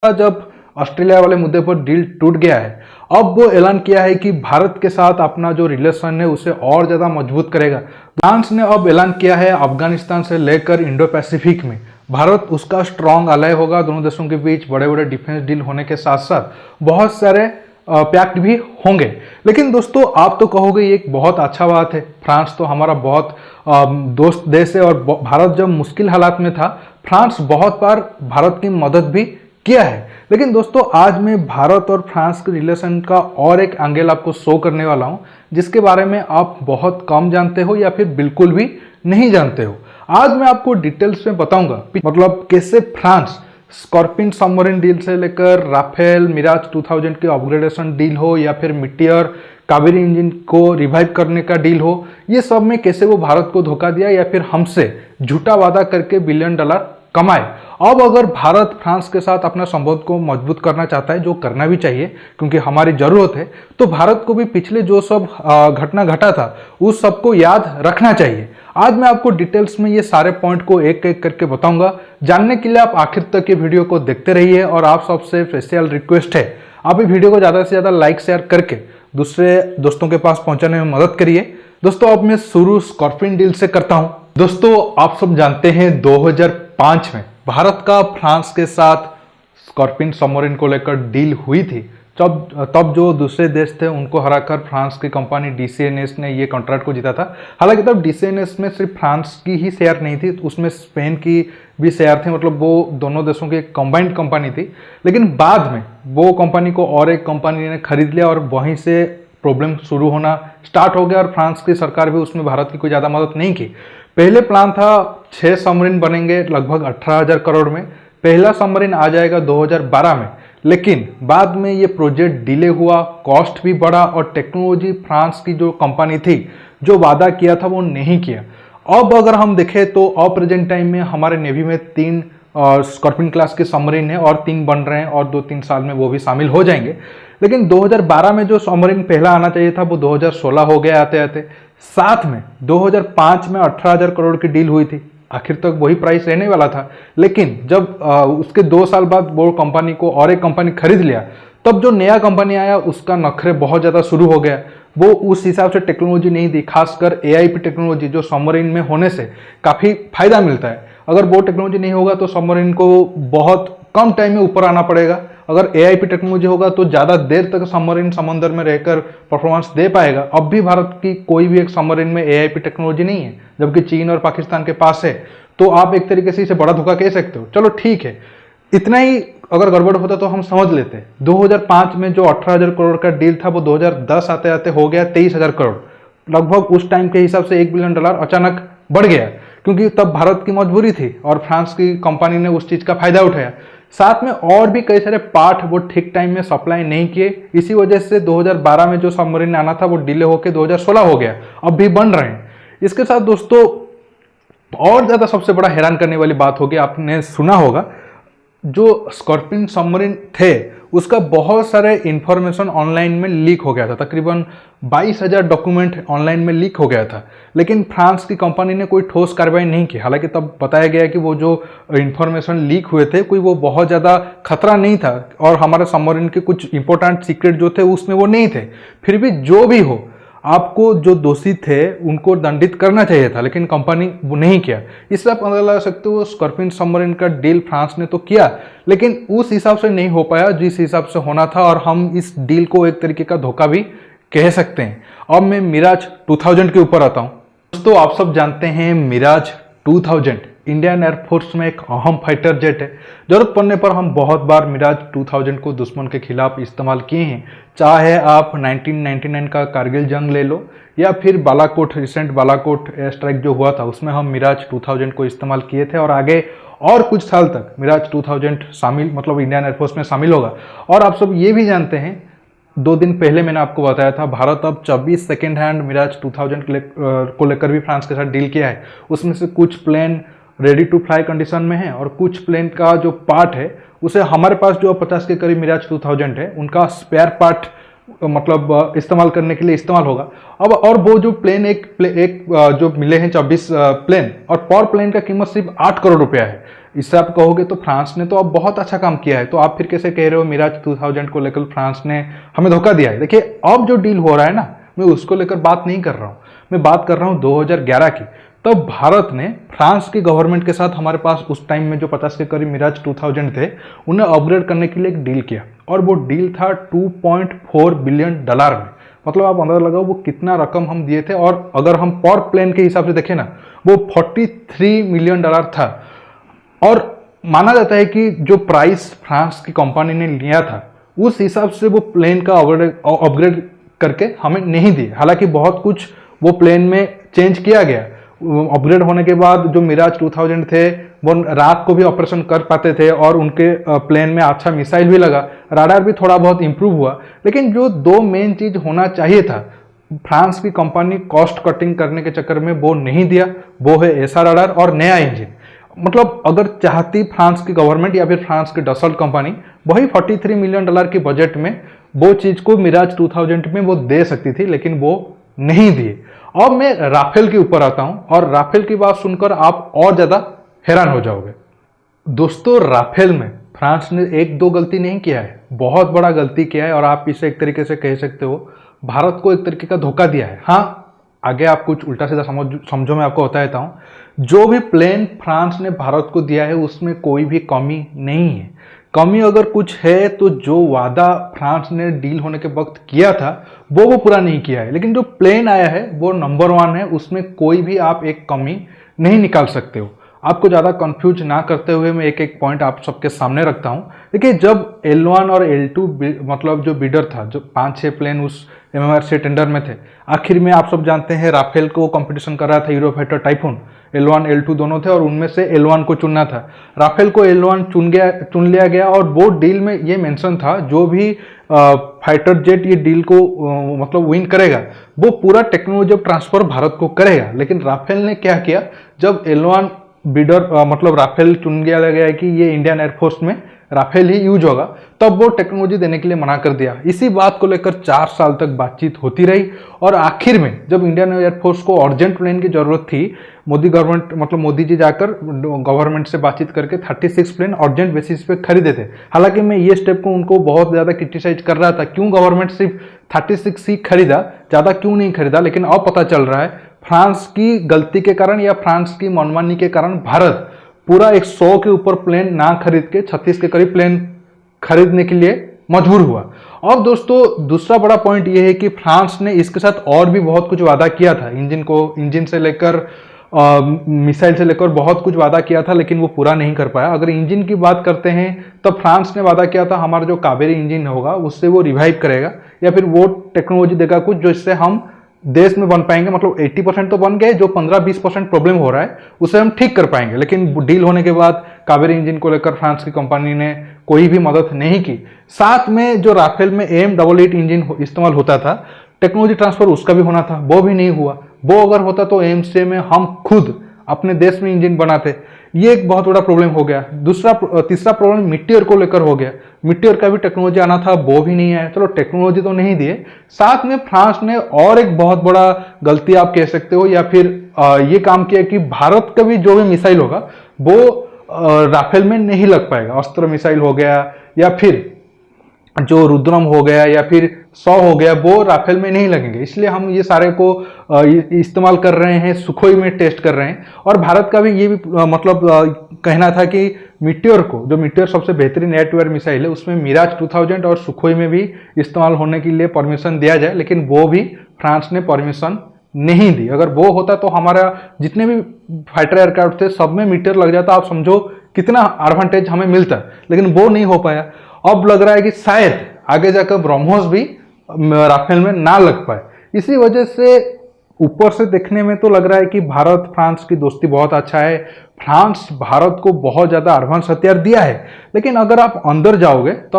जब ऑस्ट्रेलिया वाले मुद्दे पर डील टूट गया है, अब वो ऐलान किया है कि भारत के साथ अपना जो रिलेशन है उसे और ज़्यादा मजबूत करेगा। फ्रांस ने अब ऐलान किया है अफगानिस्तान से लेकर इंडो पैसिफिक में भारत उसका स्ट्रॉन्ग अलाय होगा। दोनों देशों के बीच बड़े बड़े डिफेंस डील होने के साथ साथ बहुत सारे पैक्ट भी होंगे। लेकिन दोस्तों, आप तो कहोगे ये एक बहुत अच्छा बात है, फ्रांस तो हमारा बहुत दोस्त देश है और भारत जब मुश्किल हालात में था फ्रांस बहुत बार भारत की मदद भी किया है। लेकिन दोस्तों, आज मैं भारत और फ्रांस के रिलेशन का और एक एंगल आपको शो करने वाला हूं जिसके बारे में आप बहुत कम जानते हो या फिर बिल्कुल भी नहीं जानते हो। आज मैं आपको डिटेल्स में बताऊंगा मतलब कैसे फ्रांस स्कॉर्पिन सबमरीन डील से लेकर राफेल मिराज 2000 के अपग्रेडेशन डील हो या फिर मिटियर कावेरी इंजन को रिवाइव करने का डील हो, ये सब में कैसे वो भारत को धोखा दिया या फिर हमसे झूठा वादा करके $1 बिलियन कमाए। अब अगर भारत फ्रांस के साथ अपना संबंध को मजबूत करना चाहता है, जो करना भी चाहिए क्योंकि हमारी जरूरत है, तो भारत को भी पिछले जो सब घटना घटा था उस सबको याद रखना चाहिए। आज मैं आपको डिटेल्स में ये सारे पॉइंट को एक एक करके बताऊंगा। जानने के लिए आप आखिर तक ये वीडियो को देखते रहिए और आप सबसे स्पेशल रिक्वेस्ट है, आप ये वीडियो को ज़्यादा से ज़्यादा लाइक शेयर करके दूसरे दोस्तों के पास पहुंचाने में मदद करिए। दोस्तों, अब मैं शुरू स्कॉर्पिन डील से करता हूं। दोस्तों, आप सब जानते हैं 2005 में भारत का फ्रांस के साथ स्कॉर्पिन सबमरीन को लेकर डील हुई थी। तब जो दूसरे देश थे उनको हराकर फ्रांस की कंपनी डीसीएनएस ने ये कॉन्ट्रैक्ट को जीता था। हालांकि तब डीसीएनएस में सिर्फ फ्रांस की ही शेयर नहीं थी, उसमें स्पेन की भी शेयर थे, मतलब वो दोनों देशों की एक कंबाइंड कंपनी थी। लेकिन बाद में वो कंपनी को और एक कंपनी ने खरीद लिया और वहीं से प्रॉब्लम शुरू होना स्टार्ट हो गया और फ्रांस की सरकार भी उसमें भारत की कोई ज़्यादा मदद नहीं की। पहले प्लान था 6 सबमरीन बनेंगे लगभग 18,000 करोड़ में, पहला सबमरीन आ जाएगा 2012 में। लेकिन बाद में ये प्रोजेक्ट डिले हुआ, कॉस्ट भी बढ़ा और टेक्नोलॉजी फ्रांस की जो कंपनी थी जो वादा किया था वो नहीं किया। अब अगर हम देखें तो अब प्रेजेंट टाइम में हमारे नेवी में 3 स्कॉर्पिन क्लास के सबमरीन है और 3 बन रहे हैं और 2-3 साल में वो भी शामिल हो जाएंगे। लेकिन 2012 में जो सबमरीन पहला आना चाहिए था वो 2016 हो गया आते आते। साथ में 2005 में 18,000 करोड़ की डील हुई थी, आखिर तक वही प्राइस रहने वाला था। लेकिन जब उसके 2 साल बाद वो कंपनी को और एक कंपनी खरीद लिया, तब जो नया कंपनी आया उसका नखरे बहुत ज़्यादा शुरू हो गया। वो उस हिसाब से टेक्नोलॉजी नहीं दी, खासकर एआईपी टेक्नोलॉजी जो सबमरीन में होने से काफ़ी फायदा मिलता है। अगर वो टेक्नोलॉजी नहीं होगा तो सबमरीन को बहुत कम टाइम में ऊपर आना पड़ेगा। अगर एआईपी टेक्नोलॉजी होगा तो ज़्यादा देर तक सबमरीन समंदर में रहकर परफॉर्मेंस दे पाएगा। अब भी भारत की कोई भी एक सबमरीन में एआईपी टेक्नोलॉजी नहीं है, जबकि चीन और पाकिस्तान के पास है। तो आप एक तरीके से इसे बड़ा धोखा कह सकते हो। चलो ठीक है, इतना ही अगर गड़बड़ होता तो हम समझ लेते। 2005 में जो 18,000 करोड़ का डील था वो 2010 आते आते हो गया 23,000 करोड़। लगभग उस टाइम के हिसाब से $1 बिलियन अचानक बढ़ गया, क्योंकि तब भारत की मजबूरी थी और फ्रांस की कंपनी ने उस चीज़ का फायदा उठाया। साथ में और भी कई सारे पार्ट वो ठीक टाइम में सप्लाई नहीं किए, इसी वजह से 2012 में जो सबमरीन आना था वो डिले होकर 2016 हो गया, अब भी बन रहे हैं। इसके साथ दोस्तों और ज़्यादा सबसे बड़ा हैरान करने वाली बात होगी, आपने सुना होगा जो स्कॉर्पिन सबमरीन थे उसका बहुत सारे इंफॉर्मेशन ऑनलाइन में लीक हो गया था। तकरीबन 22,000 डॉक्यूमेंट ऑनलाइन में लीक हो गया था। लेकिन फ्रांस की कंपनी ने कोई ठोस कार्रवाई नहीं की। हालांकि तब बताया गया कि वो जो इंफॉर्मेशन लीक हुए थे कोई वो बहुत ज़्यादा खतरा नहीं था और हमारे सबमरीन के कुछ इंपॉर्टेंट सीक्रेट जो थे उसमें वो नहीं थे। फिर भी जो भी हो, आपको जो दोषी थे उनको दंडित करना चाहिए था, लेकिन कंपनी वो नहीं किया। इससे आप अंदाजा लगा सकते हो स्कॉर्पिन सबमरीन का डील फ्रांस ने तो किया, लेकिन उस हिसाब से नहीं हो पाया जिस हिसाब से होना था और हम इस डील को एक तरीके का धोखा भी कह सकते हैं। अब मैं मिराज 2000 के ऊपर आता हूँ। दोस्तों, आप सब जानते हैं मिराज 2000 इंडियन एयरफोर्स में एक अहम फाइटर जेट है। जरूरत पड़ने पर हम बहुत बार मिराज 2000 को दुश्मन के खिलाफ इस्तेमाल किए हैं, चाहे आप 1999 का कारगिल जंग ले लो या फिर Balakot, recent Balakot air strike जो हुआ था उसमें हम मिराज 2000 को इस्तेमाल किए थे और आगे और कुछ साल तक मिराज 2000 शामिल मतलब इंडियन एयरफोर्स में शामिल होगा। और आप सब ये भी जानते हैं 2 दिन पहले मैंने आपको बताया था भारत अब 24 सेकेंड हैंड मिराज 2000 को लेकर भी फ्रांस के साथ डील किया है। उसमें से कुछ plane ready to fly condition में है और कुछ प्लेन का जो पार्ट है उसे हमारे पास जो 50 के करीब मिराज 2000 है उनका स्पेयर पार्ट मतलब इस्तेमाल करने के लिए इस्तेमाल होगा। अब और वो जो प्लेन एक जो मिले हैं 24 प्लेन और पर प्लेन का कीमत सिर्फ 8 करोड़ रुपया है। इससे आप कहोगे तो फ्रांस ने तो अब बहुत अच्छा काम किया है, तो आप फिर कैसे कह रहे हो मिराज 2000 को लेकर फ्रांस ने हमें धोखा दिया है। देखिए अब जो डील हो रहा है ना, मैं उसको लेकर बात नहीं कर रहा हूँ, मैं बात कर रहा हूँ 2011 की। तब भारत ने फ्रांस की गवर्नमेंट के साथ, हमारे पास उस टाइम में जो 50 के करीब मिराज 2000 थे, उन्हें अपग्रेड करने के लिए एक डील किया, और वो डील था $2.4 बिलियन में। मतलब आप अंदाजा लगाओ वो कितना रकम हम दिए थे, और अगर हम पर प्लेन के हिसाब से देखें ना, वो $43 मिलियन था। और माना जाता है कि जो प्राइस फ्रांस की कंपनी ने लिया था, उस हिसाब से वो प्लेन का अपग्रेड करके हमें नहीं दिए। हालांकि बहुत कुछ वो प्लेन में चेंज किया गया। अपग्रेड होने के बाद जो मिराज 2000 थे वो रात को भी ऑपरेशन कर पाते थे, और उनके प्लेन में अच्छा मिसाइल भी लगा, राडार भी थोड़ा बहुत इंप्रूव हुआ। लेकिन जो दो मेन चीज होना चाहिए था, फ्रांस की कंपनी कॉस्ट कटिंग करने के चक्कर में वो नहीं दिया, वो है ऐसा राडार और नया इंजन। मतलब अगर चाहती फ्रांस की गवर्नमेंट या फिर फ्रांस की डसल्ट कंपनी, वही $43 मिलियन की बजट में वो चीज को मिराज 2000 में वो दे सकती थी, लेकिन वो नहीं दिए। अब मैं राफेल के ऊपर आता हूं, और राफेल की बात सुनकर आप और ज्यादा हैरान हो जाओगे। दोस्तों राफेल में फ्रांस ने एक दो गलती नहीं किया है, बहुत बड़ा गलती किया है, और आप इसे एक तरीके से कह सकते हो भारत को एक तरीके का धोखा दिया है। हाँ, आगे आप कुछ उल्टा सीधा समझो, मैं आपको बता देता हूं। जो भी प्लेन फ्रांस ने भारत को दिया है उसमें कोई भी कमी नहीं है। कमी अगर कुछ है तो जो वादा फ्रांस ने डील होने के वक्त किया था वो पूरा नहीं किया है। लेकिन जो प्लेन आया है वो नंबर 1 है, उसमें कोई भी आप एक कमी नहीं निकाल सकते हो। आपको ज़्यादा कंफ्यूज ना करते हुए मैं एक एक पॉइंट आप सबके सामने रखता हूं। देखिए जब L1 और L2 मतलब जो बिडर था, जो 5-6 प्लेन उस MMRC टेंडर में थे, आखिर में आप सब जानते हैं राफेल को कंपटीशन कर रहा था यूरोफाइटर टाइफून। L1 L2 दोनों थे, और उनमें से L1 को चुनना था। राफेल को L1 चुन लिया गया, और वो डील में ये मेंशन था जो भी फाइटर जेट ये डील को मतलब विन करेगा वो पूरा टेक्नोलॉजी ट्रांसफर भारत को करेगा। लेकिन राफेल ने क्या किया, जब L1 बिडर मतलब राफेल चुन लिया गया है कि ये इंडियन एयरफोर्स में राफेल ही यूज होगा, तब वो टेक्नोलॉजी देने के लिए मना कर दिया। इसी बात को लेकर 4 साल तक बातचीत होती रही, और आखिर में जब इंडियन एयरफोर्स को अर्जेंट प्लेन की जरूरत थी, मोदी गवर्नमेंट मतलब मोदी जी जाकर गवर्नमेंट से बातचीत करके 36 प्लेन अर्जेंट बेसिस पे खरीदे थे। हालांकि मैं ये स्टेप को उनको बहुत ज्यादा क्रिटिसाइज कर रहा था, क्यों गवर्नमेंट सिर्फ 36 ही खरीदा, ज्यादा क्यों नहीं खरीदा। लेकिन अब पता चल रहा है फ्रांस की गलती के कारण या फ्रांस की मनमानी के कारण भारत पूरा 100 के ऊपर प्लेन ना खरीद के 36 के करीब प्लेन खरीदने के लिए मजबूर हुआ। और दोस्तों दूसरा बड़ा पॉइंट यह है कि फ्रांस ने इसके साथ और भी बहुत कुछ वादा किया था, इंजन से लेकर मिसाइल से लेकर बहुत कुछ वादा किया था, लेकिन वो पूरा नहीं कर पाया। अगर इंजन की बात करते हैं तब फ्रांस ने वादा किया था हमारा जो कावेरी इंजन होगा उससे वो रिवाइव करेगा, या फिर वो टेक्नोलॉजी देगा कुछ जिससे हम देश में बन पाएंगे। मतलब 80% तो बन गए, जो 15-20% प्रॉब्लम हो रहा है उसे हम ठीक कर पाएंगे। लेकिन डील होने के बाद कावेरी इंजन को लेकर फ्रांस की कंपनी ने कोई भी मदद नहीं की। साथ में जो राफेल में AIM-88 इंजन इस्तेमाल होता था, टेक्नोलॉजी ट्रांसफर उसका भी होना था, वो भी नहीं हुआ। वो अगर होता तो AIM-से में हम खुद अपने देश में इंजन बनाते। ये एक बहुत बड़ा प्रॉब्लम हो गया। तीसरा प्रॉब्लम मिट्टियर को लेकर हो गया। मिट्टियर का भी टेक्नोलॉजी आना था, वो भी नहीं आया। चलो टेक्नोलॉजी तो नहीं दिए, साथ में फ्रांस ने और एक बहुत बड़ा गलती आप कह सकते हो, या फिर ये काम किया कि भारत का भी जो भी मिसाइल होगा वो राफेल में नहीं लग पाएगा। अस्त्र मिसाइल हो गया, या फिर जो रुद्रम हो गया, या फिर 100 हो गया, वो राफेल में नहीं लगेंगे। इसलिए हम ये सारे को इस्तेमाल कर रहे हैं, सुखोई में टेस्ट कर रहे हैं। और भारत का भी ये भी मतलब कहना था कि मिट्टियर सबसे बेहतरीन एयर टू एयर मिसाइल है, उसमें मिराज 2000 और सुखोई में भी इस्तेमाल होने के लिए परमिशन दिया जाए। लेकिन वो भी फ्रांस ने परमिशन नहीं दी। अगर वो होता तो हमारा जितने भी फाइटर एयरक्राफ्ट थे सब में मिट्टियर लग जाता, आप समझो कितना एडवांटेज हमें मिलता। लेकिन वो नहीं हो पाया। अब लग रहा है कि शायद आगे जाकर ब्रह्मोस भी राफेल में ना लग पाए। इसी वजह से ऊपर से देखने में तो लग रहा है कि भारत फ्रांस की दोस्ती बहुत अच्छा है, फ्रांस भारत को बहुत ज्यादा एडवांस हथियार दिया है। लेकिन अगर आप अंदर जाओगे तो